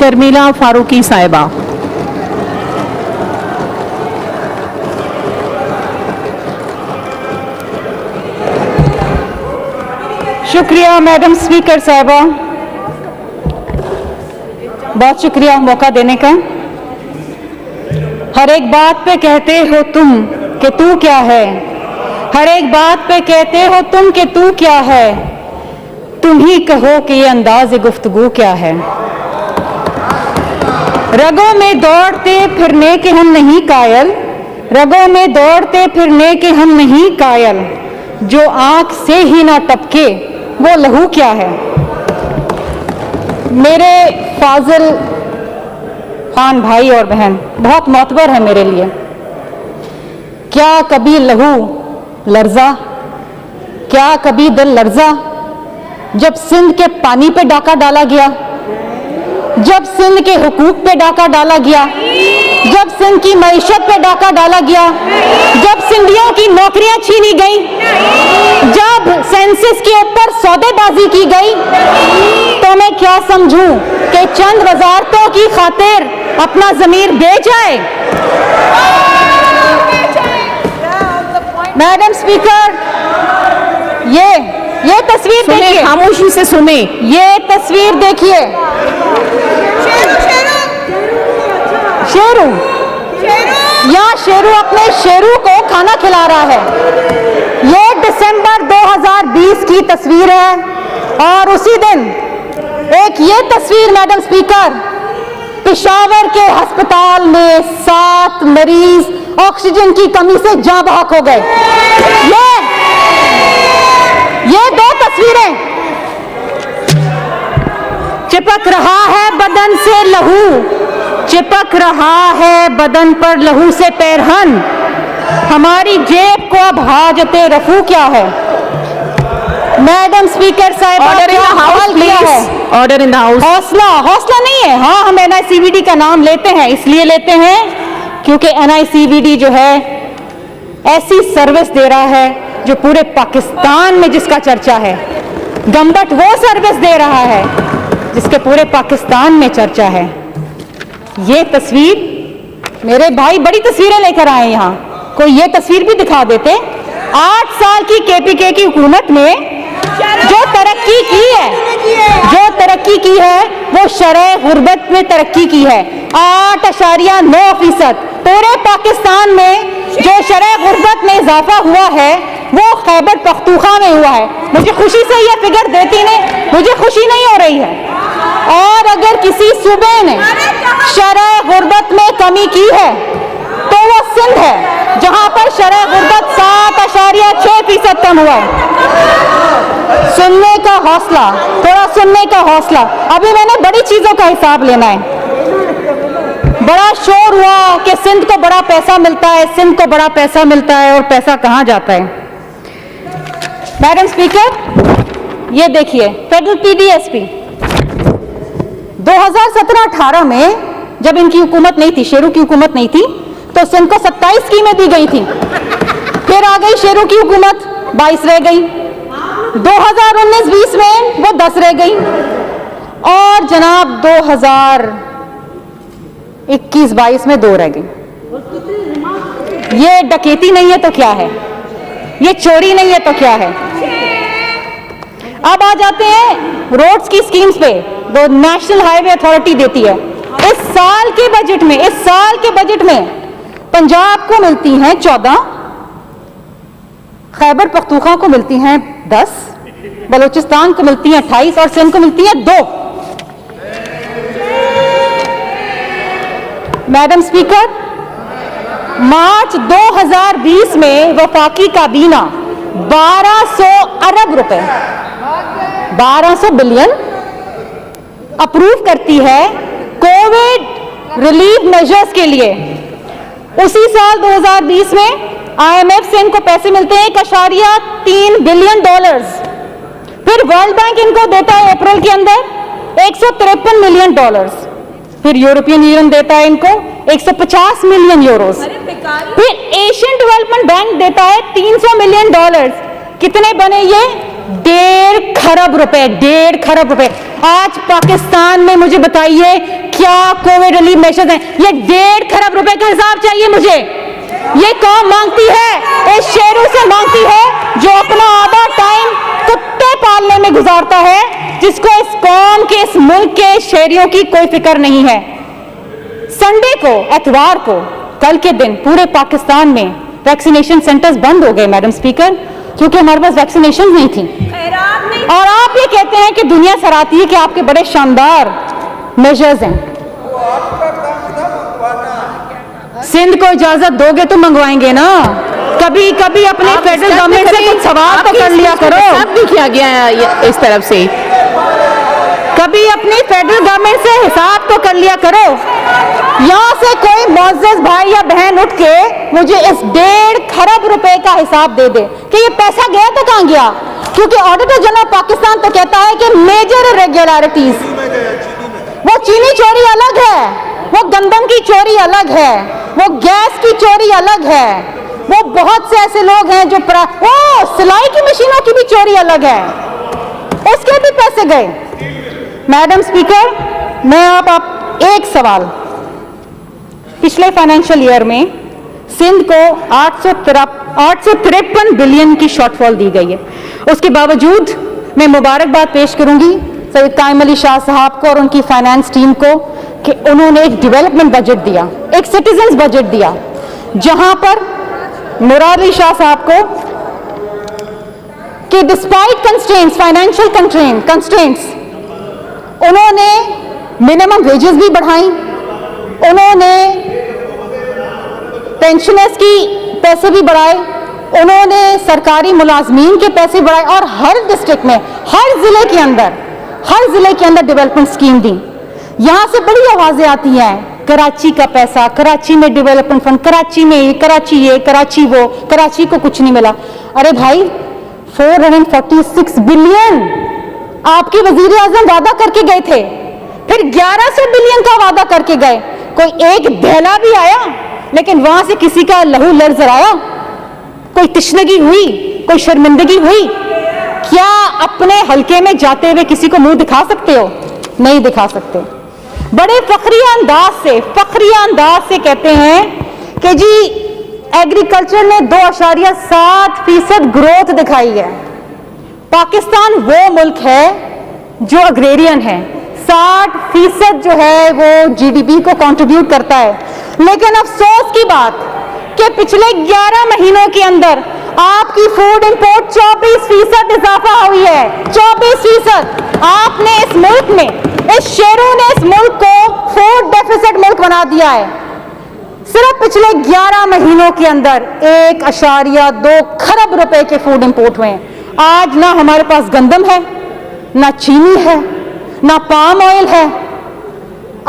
शर्मिला फारूकी साहिबा। शुक्रिया madam speaker साहिबा, बहुत शुक्रिया मौका देने का। हर एक बात पे कहते हो तुम कि तू क्या है, हर एक बात पे कहते हो तुम कि तू क्या है, तुम ही कहो कि ये अंदाज़ गुफ्तगू क्या है। रगों में दौड़ते फिरने के हम नहीं कायल, रगों में दौड़ते फिरने के हम नहीं कायल, जो आंख से ही ना टपके वो लहू क्या है। मेरे फाजिल खान भाई और बहन बहुत मोतबर है मेरे लिए। क्या कभी लहू लर्जा, क्या कभी दिल लर्जा, जब सिंध के पानी पे डाका डाला गया, जब सिंध के हुकूक पे डाका डाला गया, जब सिंध की मईशत पे डाका डाला गया, जब सिंधियों की नौकरियां छीनी गई, जब सेंसस के ऊपर सौदेबाजी की गई, तो मैं क्या समझूं कि चंद वजारतों की खातिर अपना जमीर बेच आए। मैडम स्पीकर, ये तस्वीर देखिए, खामोशी से सुने। ये तस्वीर देखिए। शेरू, यहाँ शेरू अपने शेरू को खाना खिला रहा है। ये दिसंबर 2020 की तस्वीर है और उसी दिन एक ये तस्वीर मैडम स्पीकर, पेशावर के अस्पताल में 7 मरीज ऑक्सीजन की कमी से जाँ बहक हो गए। ये 2 तस्वीरें। चिपक रहा है बदन से लहू, चिपक रहा है बदन पर लहू से पैरहन, हमारी जेब को अब हाजते रफू क्या है। मैडम स्पीकर साहब, order in the house please, order in the house. हौसला नहीं है। हाँ, हम NICVD का नाम लेते हैं, इसलिए लेते हैं क्योंकि NICVD जो है ऐसी सर्विस दे रहा है जो पूरे पाकिस्तान में जिसका चर्चा है। गंबट वो सर्विस दे रहा है जिसके पूरे पाकिस्तान में चर्चा है। ये तस्वीर, मेरे भाई बड़ी तस्वीरें लेकर आए यहाँ, कोई ये तस्वीर भी दिखा देते। 8 साल की KPK की हुकूमत में जो तरक्की की है, जो तरक्की की है वो शरह गुर्बत में तरक्की की है। 8.9% पूरे पाकिस्तान में जो शरह गुर्बत में इजाफा हुआ है वो खैबर पख्तूनख्वा में हुआ है। मुझे खुशी से ये फिगर देती नहीं, मुझे खुशी नहीं हो रही है। और अगर किसी सूबे ने शरह गुर्बत में कमी की है तो वो सिंध है, जहां पर शरह गुर्बत 7.6% कम हुआ है। सुनने का हौसला, थोड़ा सुनने का हौसला। अभी मैंने बड़ी चीजों का हिसाब लेना है। बड़ा शोर हुआ कि सिंध को बड़ा पैसा मिलता है, सिंध को बड़ा पैसा मिलता है, और पैसा कहां जाता है। मैडम स्पीकर, ये देखिए फेडरल PDSP 2017-18 में जब इनकी हुकूमत नहीं थी, शेरू की हुकूमत नहीं थी, तो सिंध को 27 स्कीमें दी गई थी। फिर आ गई शेरू की हुकूमत, 22 रह गई। 2019-20 में वो 10 रह गई। और जनाब 2021-22 में 2 रह गई। ये डकैती नहीं है तो क्या है, ये चोरी नहीं है तो क्या है। अब आ जाते हैं रोड्स की स्कीम्स पे, वो नेशनल हाईवे अथॉरिटी देती है। इस साल के बजट में पंजाब को मिलती हैं 14, खैबर पख्तूनख्वा को मिलती हैं 10, बलूचिस्तान को मिलती हैं 28 और सिंध को मिलती हैं 2। मैडम स्पीकर, मार्च 2020 में वफाकी काबीना 1200 अरब रुपए, 1200 बिलियन अप्रूव करती है कोविड रिलीफ मेजर्स के लिए। उसी साल 2020 में IMF से इनको पैसे मिलते हैं $1.3 बिलियन। फिर वर्ल्ड बैंक इनको देता है अप्रैल के अंदर $153 मिलियन। फिर यूरोपियन यूनियन देता है इनको 150 मिलियन यूरोस। फिर एशियन डेवलपमेंट बैंक देता है $300 मिलियन। कितने बने ये? 1.5 खरब रुपए, 1.5 खरब रुपए। आज पाकिस्तान में मुझे बताइए क्या कोविड रिलीफ मेजर्स हैं? ये 1.5 खरब रुपए का हिसाब चाहिए मुझे। ये कौन मांगती है? इस शेरों से मांगती है जो अपना आधा टाइम कुत्ते पालने में गुजारता है, जिसको इस कौम के, इस मुल्क के शहरियों की कोई फिक्र नहीं है। संडे को, एतवार को, कल के दिन पूरे पाकिस्तान में वैक्सीनेशन सेंटर्स बंद हो गए मैडम स्पीकर, क्योंकि हमारे पास वैक्सीनेशन नहीं थी। और आप ये कहते हैं कि दुनिया सराहती है कि आपके बड़े शानदार मेजर्स हैं। सिंध को इजाजत दोगे तो मंगवाएंगे ना। कभी कभी अपने फेडरल गवर्नमेंट से कुछ सवाल तो कर लिया करो। सब भी किया गया है इस तरफ से। कभी अपनी फेडरल गवर्नमेंट से हिसाब तो कर लिया करो। यहाँ से कोई मुअज़्ज़ज़ भाई या बहन उठ के मुझे इस 1.5 खरब रुपए का हिसाब दे दे कि ये पैसा गया तो कहाँ गया, क्योंकि ऑडिटर जनरल पाकिस्तान तो कहता है कि मेजर इरेगुलरिटीज, वो चीनी चोरी अलग है, वो गंदम की चोरी अलग है, वो गैस की चोरी अलग है, वो बहुत से ऐसे लोग हैं जो सिलाई की मशीनों की भी चोरी अलग है, उसके भी पैसे गए। मैडम स्पीकर, मैं आप एक सवाल, पिछले फाइनेंशियल ईयर में सिंध को 853 बिलियन की शॉर्टफॉल दी गई है। उसके बावजूद मैं मुबारकबाद पेश करूंगी सैयद कायम अली शाह साहब को और उनकी फाइनेंस टीम को कि उन्होंने एक डेवलपमेंट बजट दिया, एक सिटीजन्स बजट दिया, जहां पर मुरार अली शाह साहब को कि डिस्पाइट कंस्ट्रेंट्स, फाइनेंशियल कंस्ट्रेंट्स, उन्होंने मिनिमम वेजेस भी बढ़ाई, उन्होंने पेंशनर्स की पैसे भी बढ़ाए, उन्होंने सरकारी मुलाजमीन के पैसे बढ़ाए और हर डिस्ट्रिक्ट में, हर जिले के अंदर डेवलपमेंट स्कीम दी। यहां से बड़ी आवाजें आती हैं, कराची का पैसा, कराची में डेवलपमेंट फंड, कराची में ये, कराची वो, कराची को कुछ नहीं मिला। अरे भाई, 446 बिलियन आपके वजीर आजम वादा करके गए थे, फिर 1100 बिलियन का वादा करके गए। कोई एक दहला भी आया, लेकिन वहां से किसी का लहू लर्ज़ आया, कोई तिश्नगी हुई, कोई शर्मिंदगी हुई? क्या अपने हलके में जाते हुए किसी को मुंह दिखा सकते हो? नहीं दिखा सकते। बड़े फखरिया अंदाज से कहते हैं कि जी एग्रीकल्चर ने 2.7% ग्रोथ दिखाई है। पाकिस्तान वो मुल्क है जो अग्रेरियन है, 60% जो है वो जीडीपी को कंट्रीब्यूट करता है। लेकिन अफसोस की बात कि पिछले 11 महीनों के अंदर आपकी फूड इंपोर्ट 24% इजाफा हुई है। 24%। आपने इस मुल्क में, इस शेरों ने इस मुल्क को फूड डेफिसिट मुल्क बना दिया है। सिर्फ पिछले 11 महीनों के अंदर 1.2 खरब रुपए के फूड इंपोर्ट हुए हैं। आज ना हमारे पास गंदम है, ना चीनी है, ना पाम ऑयल है।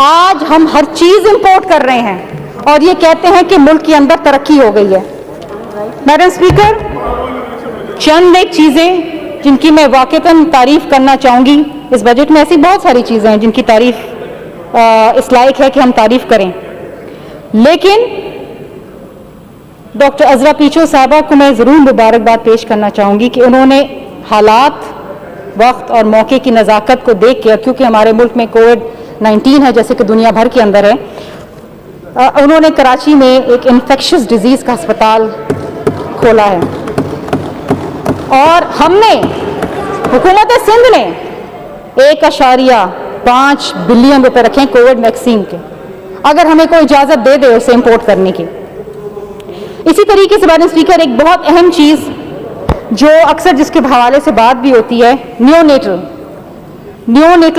आज हम हर चीज इंपोर्ट कर रहे हैं और ये कहते हैं कि मुल्क के अंदर तरक्की हो गई है। मैडम स्पीकर, चंद एक चीजें जिनकी मैं वाकईतन तारीफ करना चाहूंगी। इस बजट में ऐसी बहुत सारी चीजें हैं जिनकी तारीफ इस लायक है कि हम तारीफ करें, लेकिन डॉक्टर अजरा पीछो साहबा को मैं ज़रूर मुबारकबाद पेश करना चाहूँगी कि उन्होंने हालात, वक्त और मौके की नज़ाकत को देख के, क्योंकि हमारे मुल्क में कोविड-19 है जैसे कि दुनिया भर के अंदर है, उन्होंने कराची में एक इन्फेक्शियस डिजीज़ का अस्पताल खोला है और हमने, हुकूमत सिंध ने 1.5 बिलियन रुपए रखे कोविड वैक्सीन के, अगर हमें कोई इजाज़त दे दे उसे इम्पोर्ट करने की। इसी तरीके से मैडम स्पीकर, एक बहुत अहम चीज़ जो अक्सर जिसके हवाले से बात भी होती है, न्योनेटल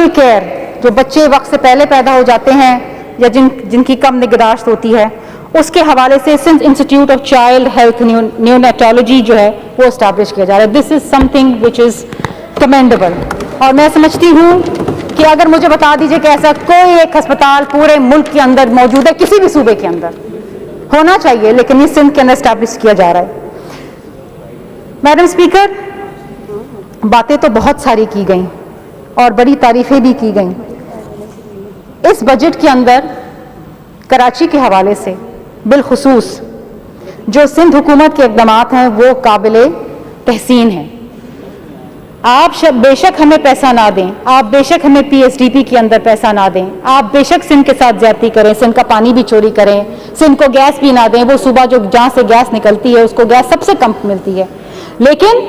केयर, जो बच्चे वक्त से पहले पैदा हो जाते हैं या जिनकी कम निगहदाश्त होती है, उसके हवाले से Sindh institute of child health neonatology जो है वो इस्टेब्लिश किया जा रहा है। This is something which is commendable. और मैं समझती हूँ कि अगर मुझे बता दीजिए कि ऐसा कोई एक अस्पताल पूरे मुल्क के अंदर मौजूद है, किसी भी सूबे के अंदर होना चाहिए, लेकिन ये सिंध के अंदर इस्टेब्लिश किया जा रहा है। मैडम स्पीकर, बातें तो बहुत सारी की गई और बड़ी तारीफें भी की गई। इस बजट के अंदर कराची के हवाले से बिलखुसूस जो सिंध हुकूमत के इक़दामात हैं वो काबिले तहसीन हैं। आप बेशक हमें पैसा ना दें, आप बेशक हमें पीएसडीपी के अंदर पैसा ना दें, आप बेशक सिंध के साथ ज्यादती करें, सिंध का पानी भी चोरी करें, सिंध को गैस भी ना दें, वो सुबह जो जहाँ से गैस निकलती है उसको गैस सबसे कम मिलती है, लेकिन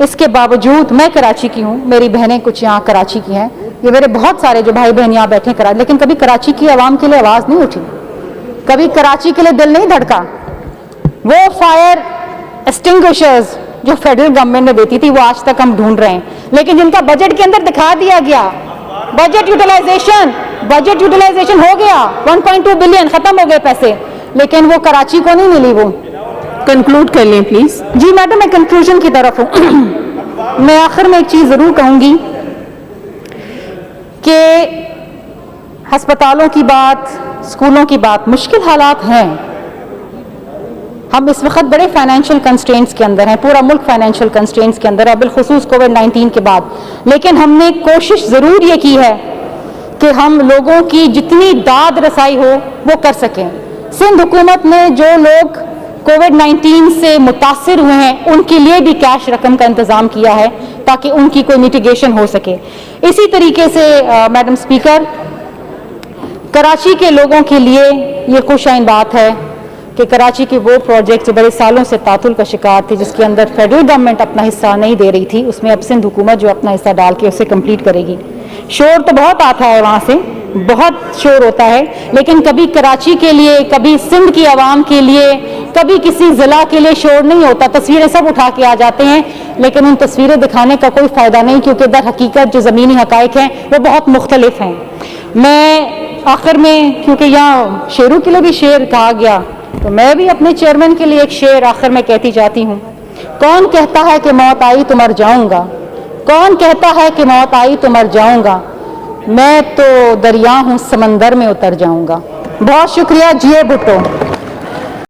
इसके बावजूद मैं कराची की हूँ, मेरी बहनें कुछ यहाँ कराची की हैं, ये मेरे बहुत सारे जो भाई बहन यहाँ बैठे कराची, लेकिन कभी कराची की आवाम के लिए आवाज़ नहीं उठी, कभी कराची के लिए दिल नहीं धड़का। वो फायर एक्सटिंग्विशर्स जो फेडरल गवर्नमेंट ने देती थी वो आज तक हम ढूंढ रहे हैं, लेकिन जिनका बजट के अंदर दिखा दिया गया, बजट यूटिलाइजेशन हो गया, 1.2 बिलियन खत्म हो गए पैसे, लेकिन वो कराची को नहीं मिली। वो कंक्लूड कर लें प्लीज। जी मैडम, मैं कंक्लूजन की तरफ हूँ। मैं आखिर में एक चीज जरूर कहूंगी कि अस्पतालों की बात, स्कूलों की बात, मुश्किल हालात हैं, हम इस वक्त बड़े फाइनेंशियल कंस्ट्रेंट्स के अंदर हैं, पूरा मुल्क फाइनेंशियल कंस्ट्रेंट्स के अंदर है, बिलखुसूस कोविड-19 के बाद, लेकिन हमने कोशिश ज़रूर ये की है कि हम लोगों की जितनी दाद रसाई हो वो कर सकें। सिंध हुकूमत ने जो लोग कोविड-19 से मुतासिर हुए हैं उनके लिए भी कैश रकम का इंतज़ाम किया है ताकि उनकी कोई मिटिगेशन हो सके। इसी तरीके से मैडम स्पीकर, कराची के लोगों के लिए ये खुशाइन बात है कि कराची के वो प्रोजेक्ट जो बड़े सालों से तातुल का शिकार थे, जिसके अंदर फेडरल गवर्नमेंट अपना हिस्सा नहीं दे रही थी, उसमें अब सिंध हुकूमत जो अपना हिस्सा डाल के उसे कंप्लीट करेगी। शोर तो बहुत आता है वहाँ से, बहुत शोर होता है, लेकिन कभी कराची के लिए, कभी सिंध की आवाम के लिए, कभी किसी ज़िला के लिए शोर नहीं होता। तस्वीरें सब उठा के आ जाते हैं, लेकिन उन तस्वीरें दिखाने का कोई फ़ायदा नहीं, क्योंकि दर हकीकत जो ज़मीनी हक़ाइक़ हैं वो बहुत मुख्तलिफ हैं। मैं आखिर में, क्योंकि यहाँ शेरों के लिए भी शेर कहा गया, तो मैं भी अपने चेयरमैन के लिए एक शेर आखिर में कहती जाती हूँ। कौन कहता है कि मौत आई तो मर जाऊंगा, कौन कहता है कि मौत आई तो मर जाऊंगा, मैं तो दरिया हूँ समंदर में उतर जाऊंगा। बहुत शुक्रिया। जिए भुट्टो।